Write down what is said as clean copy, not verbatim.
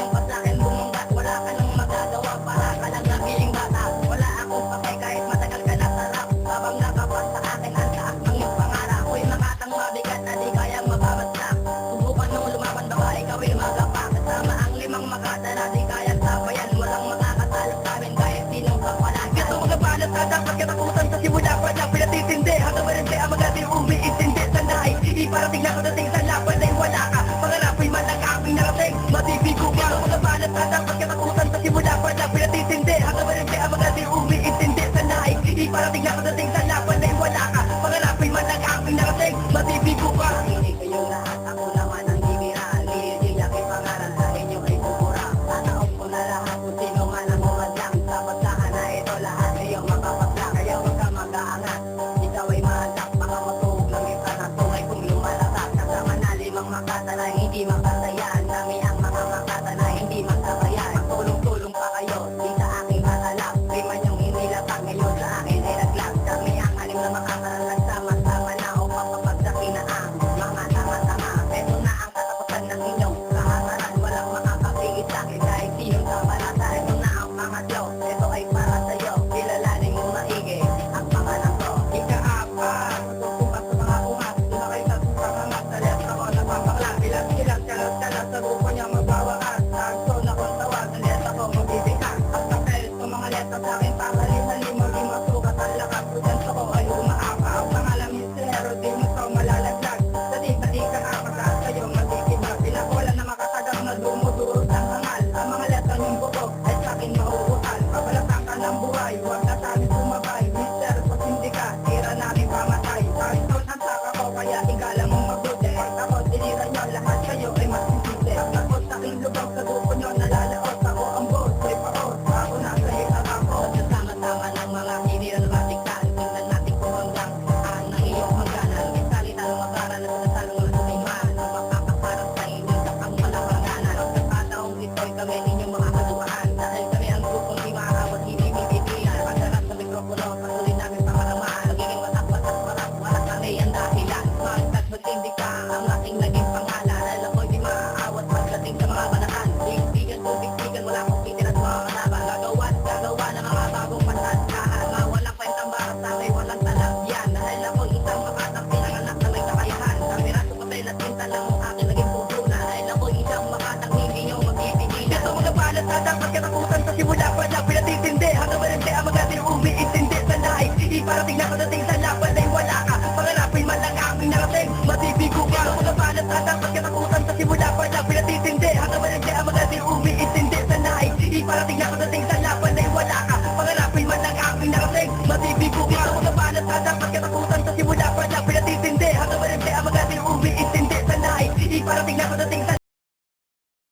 ngayon pa sa'kin bumunggat. Wala ka nang magagawa, para ka lang nagiging bata. Wala akong pakay kahit matagal ka na sa rap. Habang nakapas sa akin ang taas ng iyong pangarap. Ako'y makatang mabigat na di kayang mababagsak. Subukan mong lumaban baka ikaw ay magapak. Kasama ang limang makata na di kayang sabayan. Walang makakatalo sa amin kahit sinong kapalan. Ito mga banat na dapat katakutan sa simula pa na pinatitindi. Hanggang barangay ang mga di umiintindi. Sanay, iparating na kadating sa laban ay wala ka. Pangarapin man ang aming narating, matibigo ka. Mga banat na dapat katakutan sa simula pa na pinatitindi. Hanggang barangay ang mga di umiintindi. Sanay, iparating na kadating sa laban ay wala ka. Pangarapin man ang aming narating, matibigo ka. Hindi kayo lahat, ako naman ang bibira. Lilig laki pangalan sa inyo ay bubura. Tanaog ko na lahat kung sino man ang umadlang. Sa basahan na ito lahat ngayong makapaglang. Kaya huwag ka mag-aangat, ikaw ay mahalak. Baka matuhog ng isa na tungay kung lumalatak. Kasama na limang makata na hindi makatayan. Dami ang mga makata na hindi magsabayan. Magtulong-tulong pa kayo, di sa aking matalak. Lima niyong inilatag, ngayon sa akin ay naglag. Kami ang anim na makata na nagsama-sama na upang mapagsakin na ang mga tama-tama. Ito na ang katapusan ng inyong kahangaran. Walang makakapigit sa akin kahit sinong kabalata. Ito na ang pangatlo, ito ay para sa'yo. Kilalanin mo maigi ang pangalan ko. Ika-apat, matutupak sa mga umat. Sumakay sa pangangat sa left ako napapakla. Bilang-bilang, kalas-kalas sa grupo niya magbawakas. Tagso na kung tawag, sa left ako magbibigkas. At kapel sa mga left sa akin pasalin-salin. Maging masukat ang lakas. Prudence ako ay umaapa. Ang pangalan misionero, di mo ikaw malalaglag. Dati-dati ka nga mataas kayo magkikibag. Pinakawala na makatagang na dumudurot ang hangal. Ang mga left ang yung bukog ay sa'kin mauutal. Pabalatan ka ng buhay, huwag na tayo sumabay. Mister, pag hindi ka, tira namin pamatay. Taon ang saka ko, kaya igalang mong mabuti. Pag ako, tinira nyo, lahat kayo ay masisisi. Ang takot sa aking lubang, sa grupo nyo nalalaot. Ako ang boss, may paos, ako na sa hitag ako. Sama-sama ng mga hinira na matiktan. Tingnan natin kung hanggang saan ang iyong hangganan. May salita ng mabara na sinasalong na sumiman. Ang makakaparang sa inyo sa pangmalakanan. Ang pagkataong ito'y kami ninyong mga kaluhaan. Dahil kami ang grupong di maawat, hindi bibitihan. Pagdarat sa mikropono, patuloy namin pangalamaan. Magiging watak-watak, warak kami ang dahilan. Magkat magtindi ka, ang aking naging pangalan. Alam ko'y di maaawat pagdating sa mga banahan. Bigtigan kung bigtigan, wala kong titin at mga kalaban. Gagawa ng mga bagong patatkahan. Mga walang kwentang bakas sa akin, walang talagyan. Dahil ako'y isang makatang pinanganak na may kakayahan. Kameraso papel at tinta lang ang aking naging pupunan. Dahil ako'y isang makatang hindi nyo magpipigilan. Ito mga balat na dapat katakutan sa simula pa na pinatitindi. Hanggang barangay ang mga di umiintindi. Sanay, iparating na kadating sa laban ay wala ka. Pangarapin man ang aming narating, matibigo ka. Ito mga balat na dapat katakutan sa simula pa na pinatitindi. Hanggang barangay ang mga di umiintindi. Sanay, iparating na kadating sa laban ay wala ka. Pangarapin man ang aming narating, matibigo ka. Ito mga balat na dapat katakutan sa simula